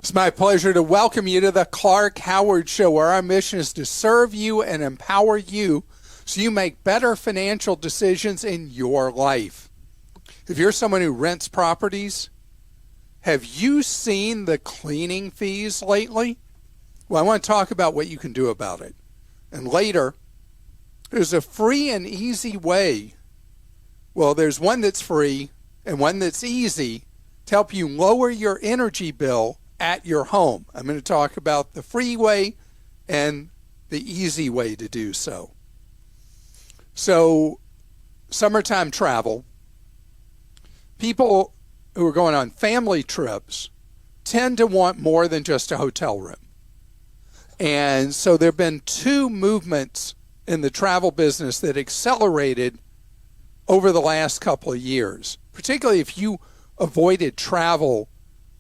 It's my pleasure to welcome you to the Clark Howard Show, where our mission is to serve you and empower you so you make better financial decisions in your life. If you're someone who rents properties, have you seen the cleaning fees lately? Well, I want to talk about what you can do about it. And later, there's a free and easy way. Well, there's one that's free and one that's easy to help you lower your energy bill at your home. I'm going to talk about the free way and the easy way to do so. So, summertime travel, people who are going on family trips tend to want more than just a hotel room. And so there have been two movements in the travel business that accelerated over the last couple of years, particularly if you avoided travel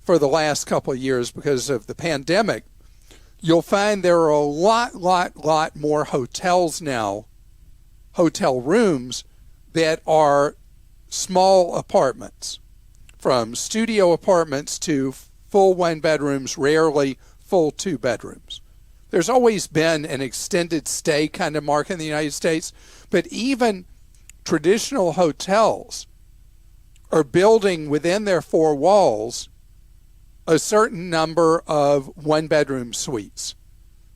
for the last couple of years because of the pandemic. You'll find there are a lot more hotels now, hotel rooms that are small apartments, from studio apartments to full one bedrooms, rarely full two bedrooms. There's always been an extended stay kind of market in the United States, but even traditional hotels are building within their four walls a certain number of one-bedroom suites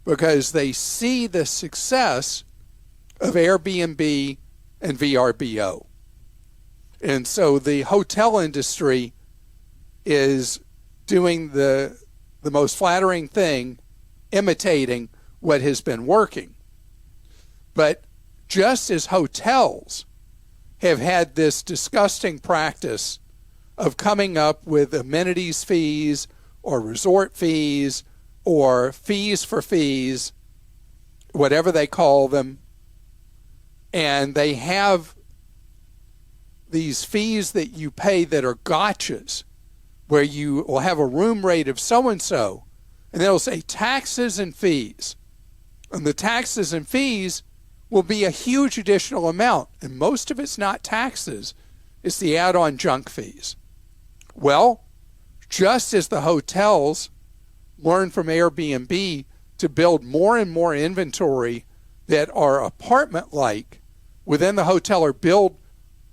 because they see the success of Airbnb and VRBO. And so the hotel industry is doing the most flattering thing, imitating what has been working. But just as hotels have had this disgusting practice of coming up with amenities fees or resort fees or fees for fees, whatever they call them, and they have these fees that you pay that are gotchas, where you will have a room rate of so-and-so, and they'll say taxes and fees. And the taxes and fees will be a huge additional amount, and most of it's not taxes, it's the add-on junk fees. Well, just as the hotels learn from Airbnb to build more and more inventory that are apartment-like within the hotel, or build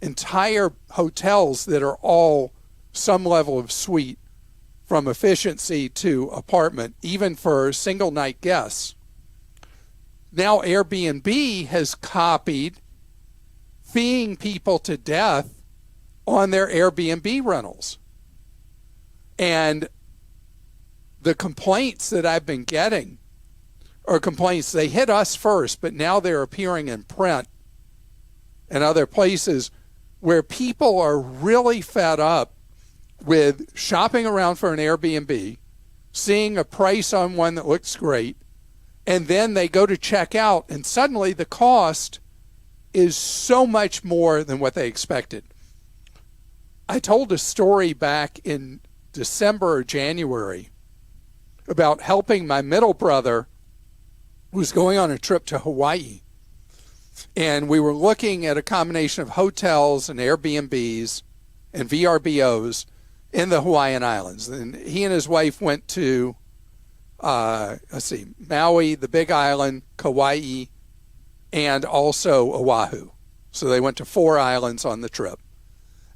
entire hotels that are all some level of suite, from efficiency to apartment, even for single-night guests. Now Airbnb has copied feeing people to death on their Airbnb rentals. And the complaints that I've been getting are complaints. They hit us first, but now they're appearing in print and other places where people are really fed up with shopping around for an Airbnb, seeing a price on one that looks great, and then they go to check out, and suddenly the cost is so much more than what they expected. I told a story back in December or January about helping my middle brother, who was going on a trip to Hawaii. And we were looking at a combination of hotels and Airbnbs and VRBOs in the Hawaiian Islands. And he and his wife went to, Maui, the Big Island, Kauai, and also Oahu. So they went to 4 islands on the trip.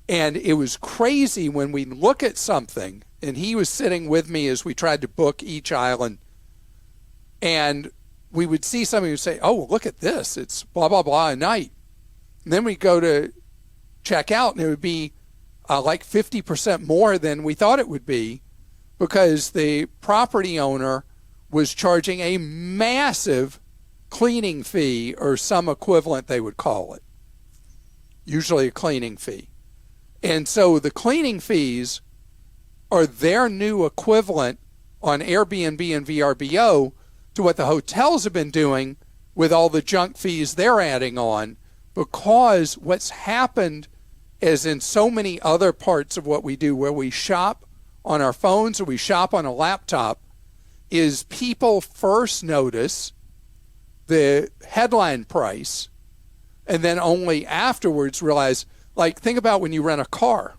And it was crazy when we look at something, and he was sitting with me as we tried to book each island, and we would see something and say, oh, look at this. It's blah, blah, blah a night. And then we go to check out, and it would be like 50% more than we thought it would be, because the property owner was charging a massive cleaning fee, or some equivalent they would call it, usually a cleaning fee. And so the cleaning fees are their new equivalent on Airbnb and VRBO to what the hotels have been doing with all the junk fees they're adding on, because what's happened, as in so many other parts of what we do where we shop on our phones or we shop on a laptop, is people first notice the headline price and then only afterwards realize, like, think about when you rent a car.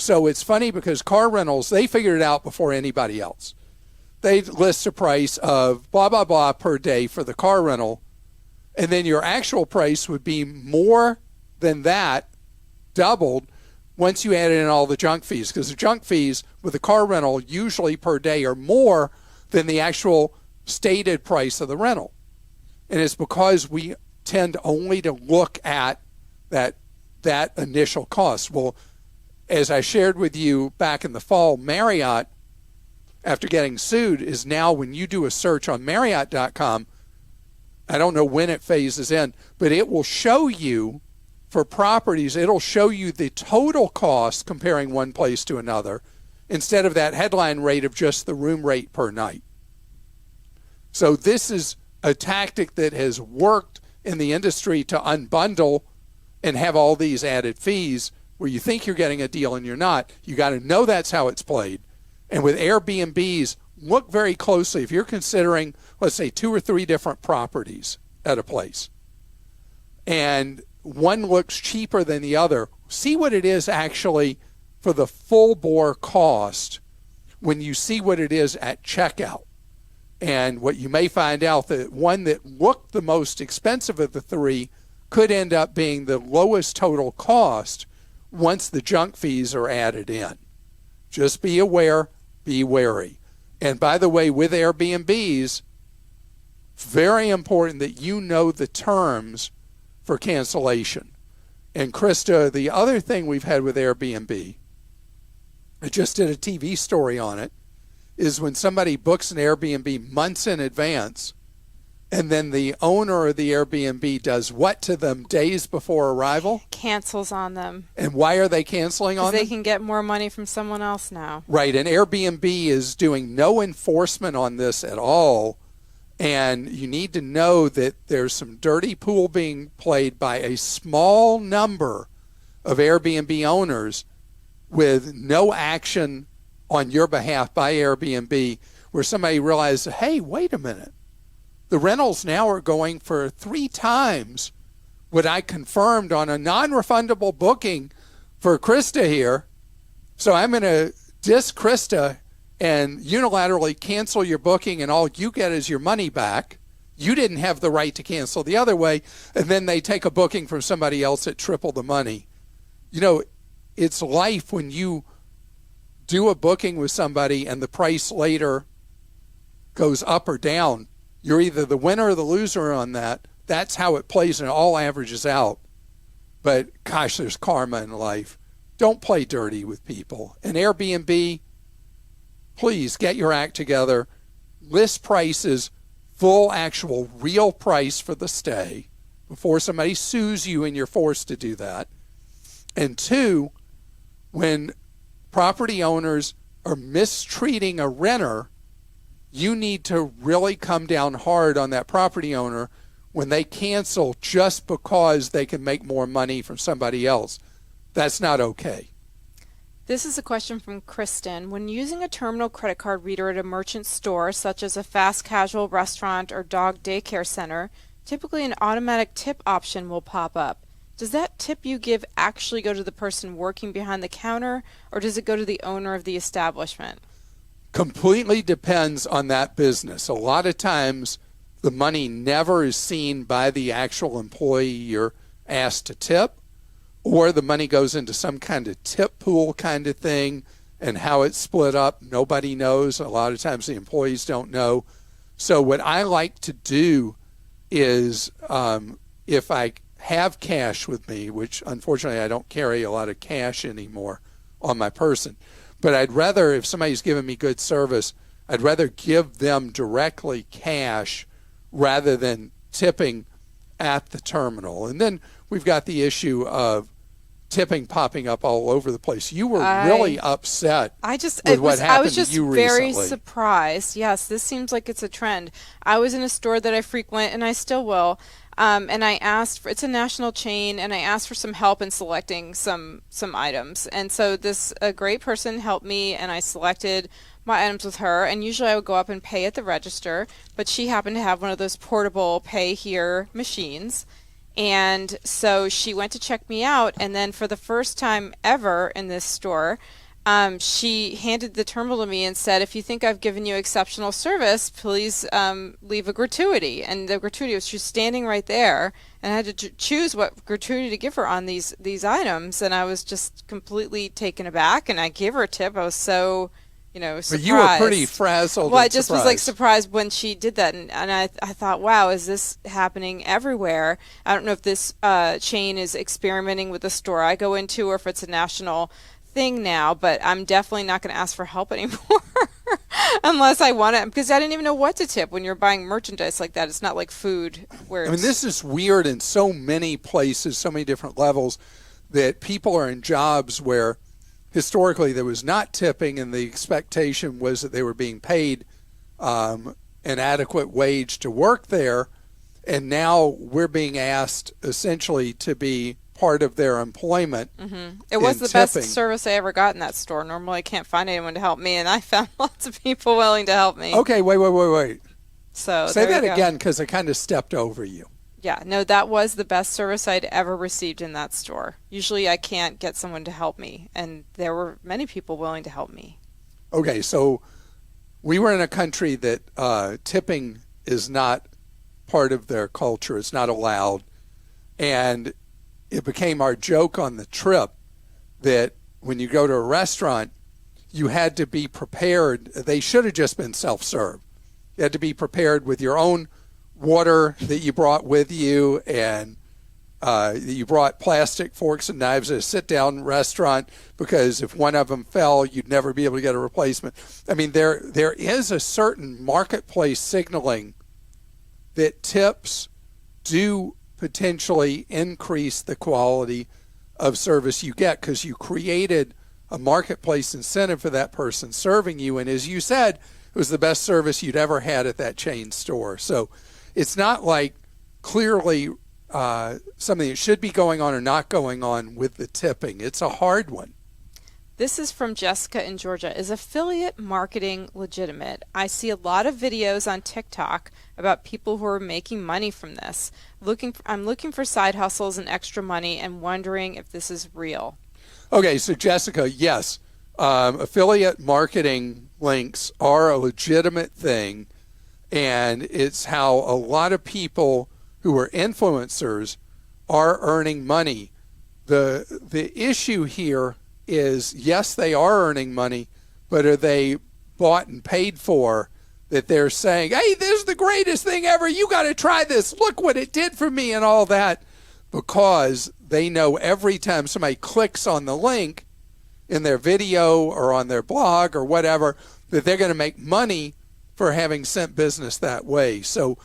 So it's funny because car rentals, they figured it out before anybody else. They list a price of blah, blah, blah per day for the car rental, and then your actual price would be more than that, doubled, once you add in all the junk fees, because the junk fees with a car rental usually per day are more than the actual stated price of the rental. And it's because we tend only to look at that initial cost. Well, as I shared with you back in the fall, Marriott, after getting sued, is now, when you do a search on Marriott.com, I don't know when it phases in, but it will show you, for properties, it'll show you the total cost comparing one place to another, instead of that headline rate of just the room rate per night. So this is a tactic that has worked in the industry to unbundle and have all these added fees where you think you're getting a deal and you're not. You got to know that's how it's played. And with Airbnbs, look very closely. If you're considering, let's say, 2 or 3 different properties at a place, and one looks cheaper than the other, see what it is actually for the full bore cost when you see what it is at checkout. And what you may find out, that one that looked the most expensive of the 3 could end up being the lowest total cost once the junk fees are added in. Just be aware, be wary. And by the way, with Airbnbs, very important that you know the terms for cancellation. And Christa, the other thing we've had with Airbnb, I just did a TV story on it, is when somebody books an Airbnb months in advance, and then the owner of the Airbnb does what to them days before arrival? Cancels on them. And why are they canceling on them? Because they can get more money from someone else now. Right, and Airbnb is doing no enforcement on this at all. And you need to know that there's some dirty pool being played by a small number of Airbnb owners with no action on your behalf by Airbnb, where somebody realizes, hey, wait a minute. The rentals now are going for 3 times what I confirmed on a non-refundable booking for Christa here. So I'm going to diss Christa and unilaterally cancel your booking, and all you get is your money back. You didn't have the right to cancel the other way, and then they take a booking from somebody else at triple the money. You know, it's life when you do a booking with somebody and the price later goes up or down. You're either the winner or the loser on that. That's how it plays, and it all averages out. But gosh, there's karma in life. Don't play dirty with people. And Airbnb, please get your act together. List prices, full actual real price for the stay before somebody sues you and you're forced to do that. And 2, when property owners are mistreating a renter, you need to really come down hard on that property owner when they cancel just because they can make more money from somebody else. That's not okay. This is a question from Kristen. When using a terminal credit card reader at a merchant store, such as a fast casual restaurant or dog daycare center, typically an automatic tip option will pop up. Does that tip you give actually go to the person working behind the counter, or does it go to the owner of the establishment? Completely depends on that business. A lot of times the money never is seen by the actual employee you're asked to tip, or the money goes into some kind of tip pool kind of thing, and how it's split up, nobody knows. A lot of times the employees don't know. So what I like to do is, if I have cash with me, which unfortunately I don't carry a lot of cash anymore on my person, but I'd rather, if somebody's giving me good service, I'd rather give them directly cash rather than tipping at the terminal. And then we've got the issue of tipping popping up all over the place. You were really upset with what happened to you recently. I was just very surprised. Yes, this seems like it's a trend. I was in a store that I frequent, and I still will, and I asked for, it's a national chain, and I asked for some help in selecting some items. And so a great person helped me, and I selected my items with her, and usually I would go up and pay at the register, but she happened to have one of those portable pay here machines. And so she went to check me out, and then for the first time ever in this store, she handed the terminal to me and said, "If you think I've given you exceptional service, please leave a gratuity." And the gratuity was, she was standing right there, and I had to choose what gratuity to give her on these items, and I was just completely taken aback, and I gave her a tip. I was so, surprised. But you were pretty frazzled. Well, I and just was like surprised when she did that, and I thought, wow, is this happening everywhere? I don't know if this chain is experimenting with the store I go into, or if it's a national thing now, but I'm definitely not going to ask for help anymore unless I want it, because I didn't even know what to tip when you're buying merchandise like that. It's not like food where this is weird in so many places, so many different levels, that people are in jobs where historically there was not tipping, and the expectation was that they were being paid an adequate wage to work there, and now we're being asked essentially to be part of their employment. It was the best service I ever got in that store. Normally I can't find anyone to help me, and I found lots of people willing to help me. Okay, wait. So say that again, because I kind of stepped over you. Yeah, no, that was the best service I'd ever received in that store. Usually I can't get someone to help me, and there were many people willing to help me. Okay, so we were in a country that tipping is not part of their culture. It's not allowed. And it became our joke on the trip that when you go to a restaurant, you had to be prepared. They should have just been self-serve. You had to be prepared with your own water that you brought with you, and you brought plastic forks and knives at a sit-down restaurant, because if one of them fell, you'd never be able to get a replacement. There is a certain marketplace signaling that tips do potentially increase the quality of service you get, because you created a marketplace incentive for that person serving you. And as you said, it was the best service you'd ever had at that chain store. So it's not like clearly something that should be going on or not going on with the tipping. It's a hard one. This is from Jessica in Georgia. Is affiliate marketing legitimate? I see a lot of videos on TikTok about people who are making money from this. I'm looking for side hustles and extra money, and wondering if this is real. Okay, so Jessica, yes, affiliate marketing links are a legitimate thing, and it's how a lot of people who are influencers are earning money. The issue here is, yes, they are earning money, but are they bought and paid for? That they're saying, hey, this is the greatest thing ever, you got to try this, look what it did for me, and all that, because they know every time somebody clicks on the link in their video or on their blog or whatever, that they're going to make money for having sent business that way. So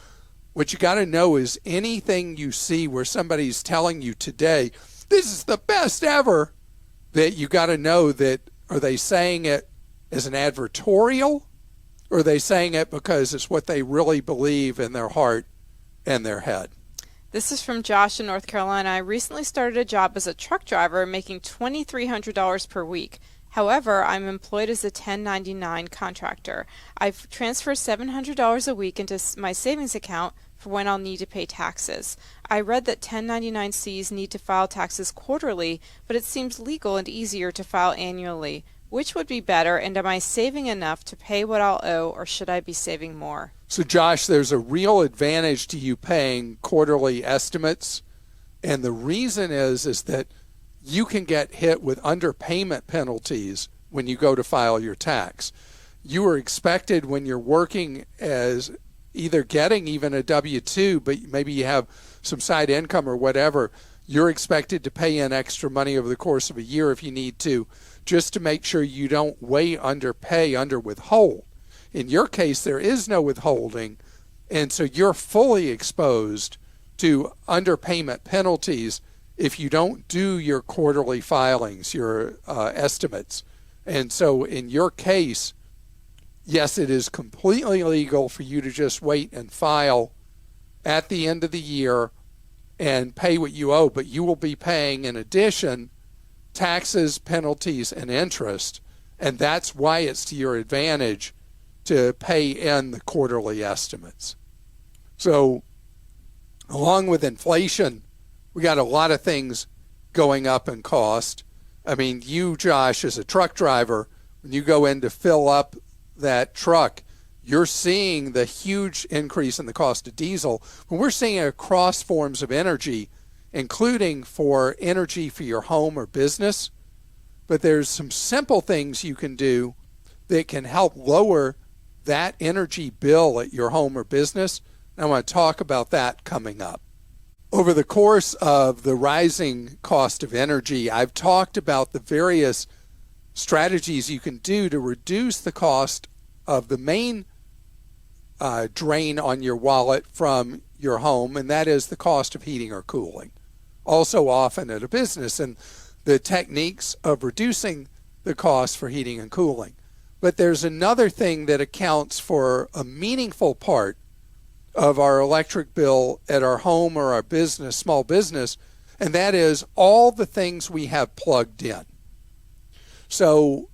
what you got to know is, anything you see where somebody's telling you today, this is the best ever, that you got to know that, are they saying it as an advertorial, or are they saying it because it's what they really believe in their heart and their head? This is from Josh in North Carolina. I recently started a job as a truck driver, making $2,300 per week. However, I'm employed as a 1099 contractor. I've transferred $700 a week into my savings account for when I'll need to pay taxes. I read that 1099-Cs need to file taxes quarterly, but it seems legal and easier to file annually. Which would be better, and am I saving enough to pay what I'll owe, or should I be saving more? So Josh, there's a real advantage to you paying quarterly estimates, and the reason is that you can get hit with underpayment penalties when you go to file your tax. You are expected, when you're working as either getting even a W-2, but maybe you have some side income or whatever, you're expected to pay in extra money over the course of a year if you need to, just to make sure you don't way underpay, under withhold. In your case, there is no withholding, and so you're fully exposed to underpayment penalties if you don't do your quarterly filings, your estimates. And so in your case, yes, it is completely legal for you to just wait and file at the end of the year and pay what you owe, but you will be paying, in addition, taxes, penalties, and interest, and that's why it's to your advantage to pay in the quarterly estimates. So along with inflation, we got a lot of things going up in cost. I mean, you, Josh, as a truck driver, when you go in to fill up that truck, you're seeing the huge increase in the cost of diesel. When we're seeing it across forms of energy, including for energy for your home or business. But there's some simple things you can do that can help lower that energy bill at your home or business. And I want to talk about that coming up. Over the course of the rising cost of energy, I've talked about the various strategies you can do to reduce the cost of the main drain on your wallet from your home, and that is the cost of heating or cooling. Also often at a business, and the techniques of reducing the cost for heating and cooling. But there's another thing that accounts for a meaningful part of our electric bill at our home or our business, small business, and that is all the things we have plugged in. So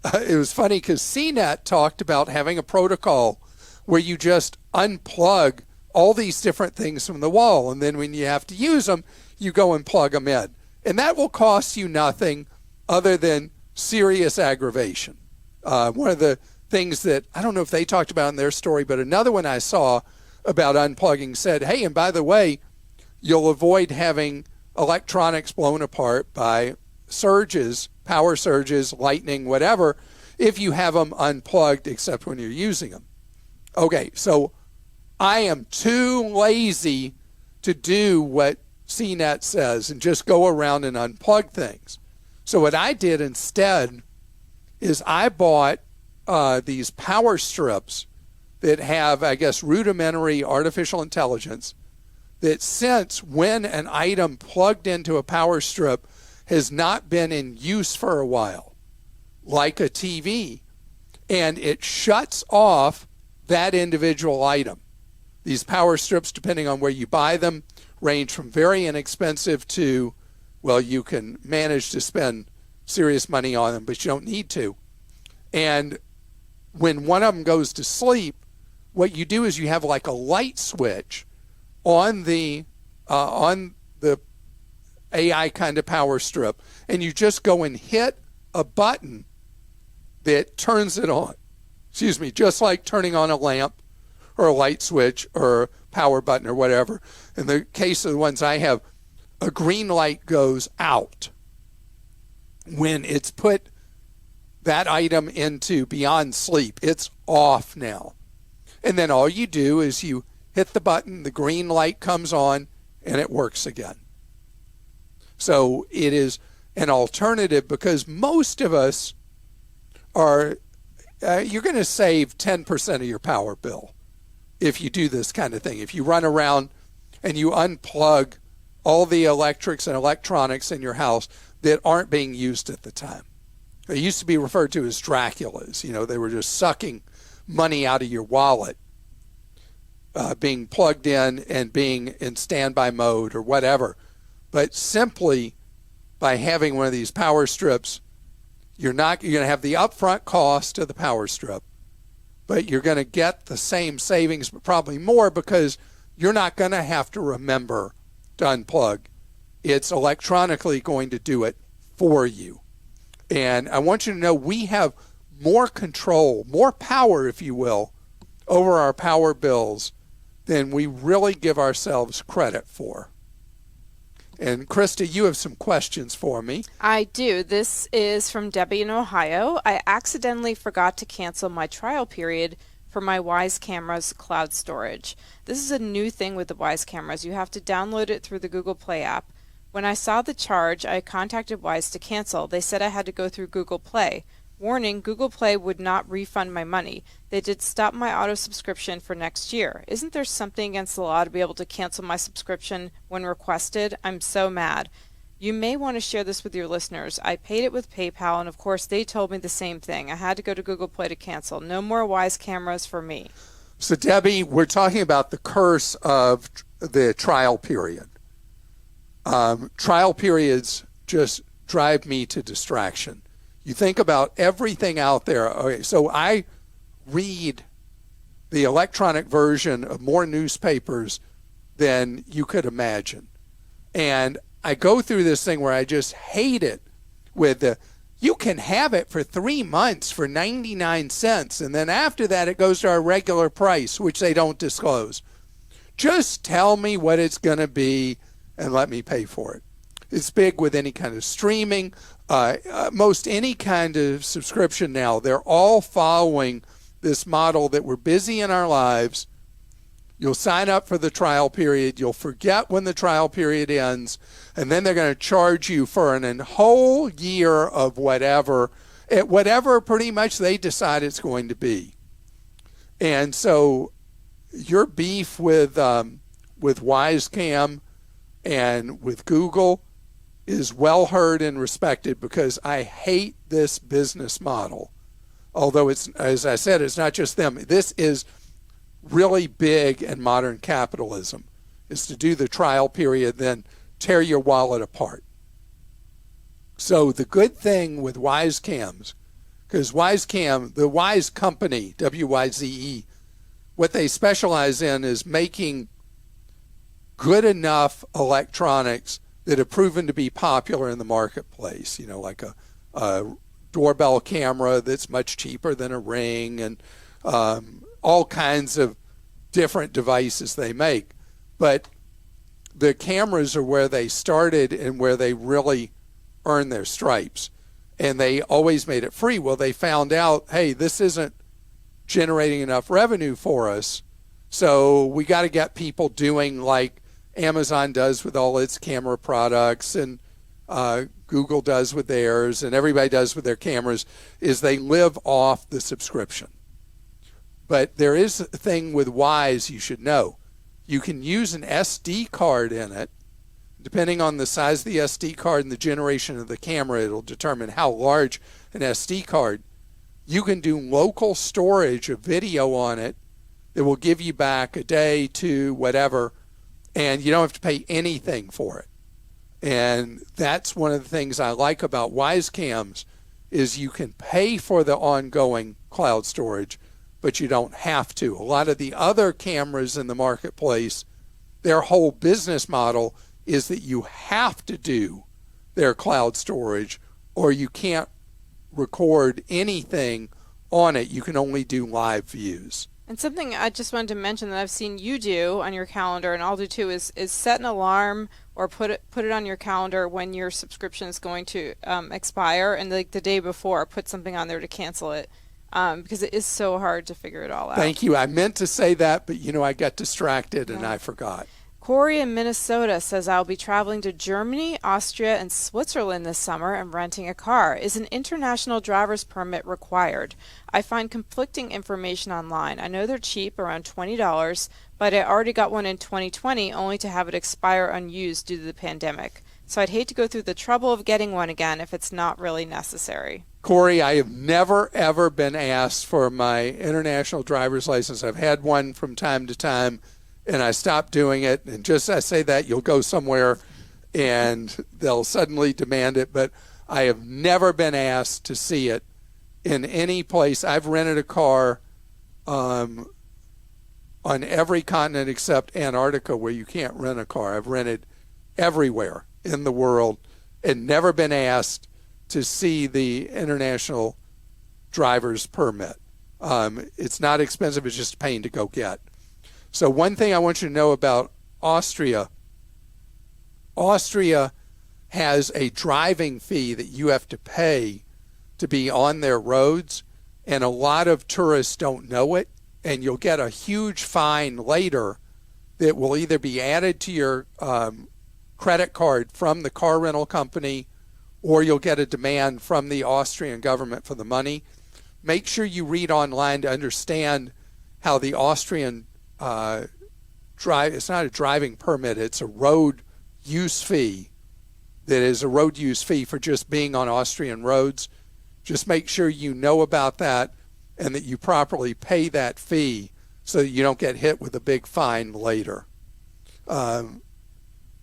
it was funny because CNET talked about having a protocol where you just unplug all these different things from the wall, and then when you have to use them, you go and plug them in. And that will cost you nothing other than serious aggravation. One of the things that, I don't know if they talked about in their story, but another one I saw about unplugging said, hey, and by the way, you'll avoid having electronics blown apart by surges, power surges, lightning, whatever, if you have them unplugged except when you're using them. Okay, so I am too lazy to do what CNET says and just go around and unplug things. So what I did instead is I bought these power strips that have, I guess, rudimentary artificial intelligence that sense when an item plugged into a power strip has not been in use for a while, like a TV, and it shuts off that individual item. These power strips, depending on where you buy them, range from very inexpensive to, well, you can manage to spend serious money on them, but you don't need to. And when one of them goes to sleep, what you do is you have like a light switch on the AI kind of power strip, and you just go and hit a button that turns it on. Excuse me, just like turning on a lamp or a light switch or a power button or whatever. In the case of the ones I have, a green light goes out when it's put that item into beyond sleep. It's off now. And then all you do is you hit the button, the green light comes on, and it works again. So it is an alternative because most of us are, you're going to save 10% of your power bill if you do this kind of thing. If you run around and you unplug all the electrics and electronics in your house that aren't being used at the time. They used to be referred to as Draculas. You know, they were just sucking money out of your wallet, being plugged in and being in standby mode or whatever. But simply by having one of these power strips, you're going to have the upfront cost of the power strip, but you're going to get the same savings, but probably more because you're not going to have to remember to unplug. It's electronically going to do it for you. And I want you to know we have more control, more power, if you will, over our power bills than we really give ourselves credit for. And Christa, you have some questions for me. I do. This is from Debbie in Ohio. I accidentally forgot to cancel my trial period for my Wise Cameras cloud storage. This is a new thing with the Wise Cameras. You have to download it through the Google Play app. When I saw the charge, I contacted Wise to cancel. They said I had to go through Google Play. Warning, Google Play would not refund my money. They did stop my auto subscription for next year. Isn't there something against the law to be able to cancel my subscription when requested? I'm so mad. You may want to share this with your listeners. I paid it with PayPal, and of course they told me the same thing. I had to go to Google Play to cancel. No more Wise Cameras for me. So Debbie, we're talking about the curse of the trial period. Trial periods just drive me to distraction. You think about everything out there. Okay, so I read the electronic version of more newspapers than you could imagine. And I go through this thing where I just hate it with the, you can have it for 3 months for 99 cents. And then after that, it goes to our regular price, which they don't disclose. Just tell me what it's going to be and let me pay for it. It's big with any kind of streaming, most any kind of subscription now. They're all following this model that we're busy in our lives. You'll sign up for the trial period. You'll forget when the trial period ends. And then they're going to charge you for a whole year of whatever, at whatever pretty much they decide it's going to be. And so your beef with Wisecam and with Google is well heard and respected, because I hate this business model. Although it's, as I said, it's not just them. This is really big in modern capitalism, is to do the trial period, then tear your wallet apart. So the good thing with Wisecams, because Wisecam, the Wise company, W-Y-Z-E, what they specialize in is making good enough electronics that have proven to be popular in the marketplace, you know, like a doorbell camera that's much cheaper than a Ring, and all kinds of different devices they make. But the cameras are where they started and where they really earned their stripes. And they always made it free. Well, they found out, hey, this isn't generating enough revenue for us, so we got to get people doing like Amazon does with all its camera products, and Google does with theirs, and everybody does with their cameras, is they live off the subscription. But there is a thing with Wise you should know. You can use an SD card in it. Depending on the size of the SD card and the generation of the camera, it'll determine how large an SD card. You can do local storage of video on it that will give you back a day, two, whatever, and you don't have to pay anything for it. And that's one of the things I like about Wisecams, is you can pay for the ongoing cloud storage, but you don't have to. A lot of the other cameras in the marketplace, their whole business model is that you have to do their cloud storage, or you can't record anything on it. You can only do live views. And something I just wanted to mention that I've seen you do on your calendar, and I'll do too, is set an alarm or put it on your calendar when your subscription is going to expire, and like the day before, put something on there to cancel it, because it is so hard to figure it all out. Thank you. I meant to say that, but I got distracted and I forgot. Corey in Minnesota says, I'll be traveling to Germany, Austria, and Switzerland this summer and renting a car. Is an international driver's permit required? I find conflicting information online. I know they're cheap, around $20, but I already got one in 2020 only to have it expire unused due to the pandemic. So I'd hate to go through the trouble of getting one again if it's not really necessary. Corey, I have never, ever been asked for my international driver's license. I've had one from time to time, and I stopped doing it. And just as I say that, you'll go somewhere and they'll suddenly demand it. But I have never been asked to see it in any place. I've rented a car on every continent except Antarctica, where you can't rent a car. I've rented everywhere in the world and never been asked to see the international driver's permit. It's not expensive. It's just a pain to go get. So one thing I want you to know about Austria has a driving fee that you have to pay to be on their roads, and a lot of tourists don't know it, and you'll get a huge fine later that will either be added to your credit card from the car rental company, or you'll get a demand from the Austrian government for the money. Make sure you read online to understand how the Austrian it's not a driving permit, it's a road use fee. That is a road use fee for just being on Austrian roads. Just make sure you know about that and that you properly pay that fee so that you don't get hit with a big fine later. And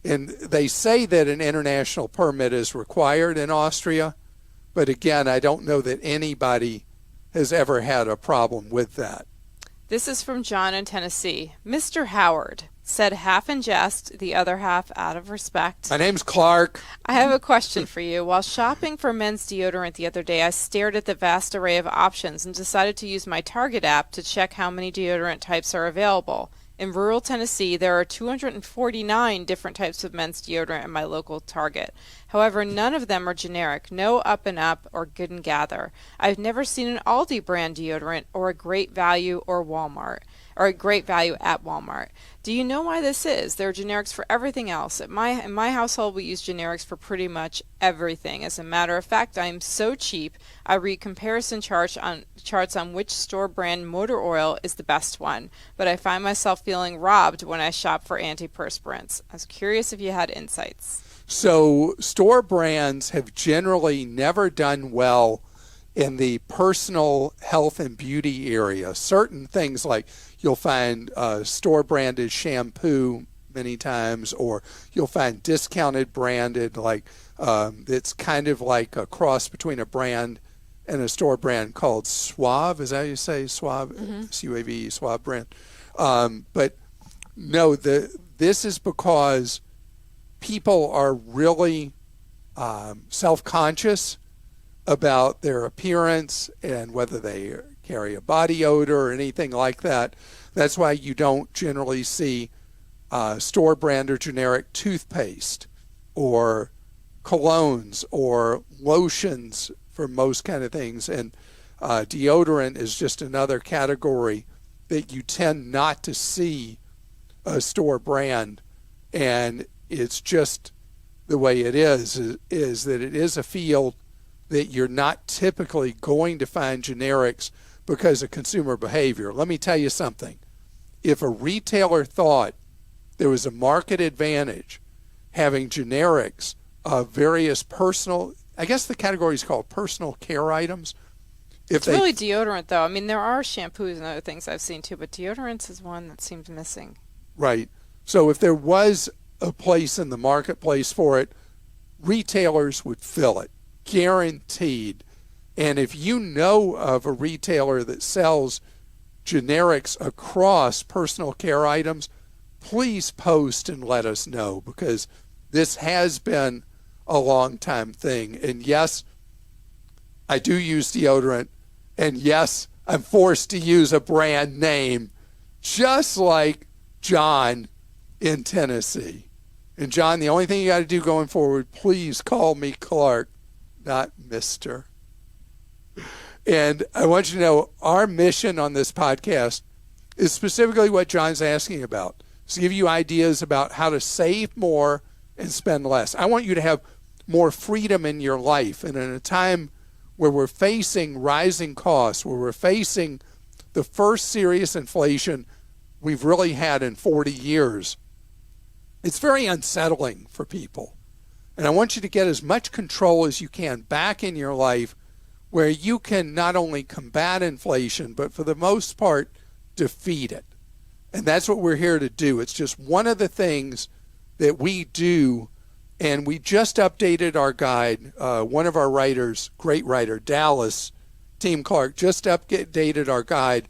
they say that an international permit is required in Austria, but again, I don't know that anybody has ever had a problem with that. This is from John in Tennessee. Mr. Howard, Said half in jest, the other half out of respect. My name's Clark. I have a question for you. While shopping for men's deodorant the other day, I stared at the vast array of options and decided to use my Target app to check how many deodorant types are available. In rural Tennessee, there are 249 different types of men's deodorant in my local Target. However, none of them are generic, no Up and Up or Good and Gather. I've never seen an Aldi brand deodorant or a Great Value or Walmart, or a Great Value at Walmart. Do you know why this is? There are generics for everything else. In my household, we use generics for pretty much everything. As a matter of fact, I am so cheap, I read comparison charts on which store brand motor oil is the best one, but I find myself feeling robbed when I shop for antiperspirants. I was curious if you had insights. So store brands have generally never done well in the personal health and beauty area. Certain things like you'll find store-branded shampoo many times, or you'll find discounted branded, like it's kind of like a cross between a brand and a store brand called Suave. Is that how you say Suave? Mm-hmm. S-U-A-V-E, Suave brand. But no, this is because people are really self-conscious about their appearance and whether they carry a body odor or anything like that. That's why you don't generally see store brand or generic toothpaste or colognes or lotions for most kind of things. And deodorant is just another category that you tend not to see a store brand. And it's just the way it is that it is a field that you're not typically going to find generics because of consumer behavior. Let me tell you something. If a retailer thought there was a market advantage having generics of various personal, I guess the category is called personal care items. It's really deodorant, though. I mean, there are shampoos and other things I've seen, too, but deodorants is one that seems missing. Right. So if there was a place in the marketplace for it, retailers would fill it. Guaranteed. And if you know of a retailer that sells generics across personal care items, please post and let us know, because this has been a long time thing. And yes, I do use deodorant. And yes, I'm forced to use a brand name, just like John in Tennessee. And John, the only thing you got to do going forward, please call me Clark, not Mr. And I want you to know our mission on this podcast is specifically what John's asking about. It's to give you ideas about how to save more and spend less. I want you to have more freedom in your life. And in a time where we're facing rising costs, where we're facing the first serious inflation we've really had in 40 years, it's very unsettling for people. And I want you to get as much control as you can back in your life, where you can not only combat inflation, but for the most part, defeat it. And that's what we're here to do. It's just one of the things that we do. And we just updated our guide. One of our writers, great writer, Dallas, Team Clark, just updated our guide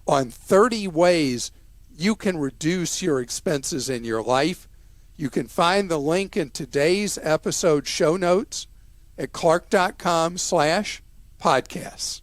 on 30 ways you can reduce your expenses in your life. You can find the link in today's episode show notes at clark.com/podcasts.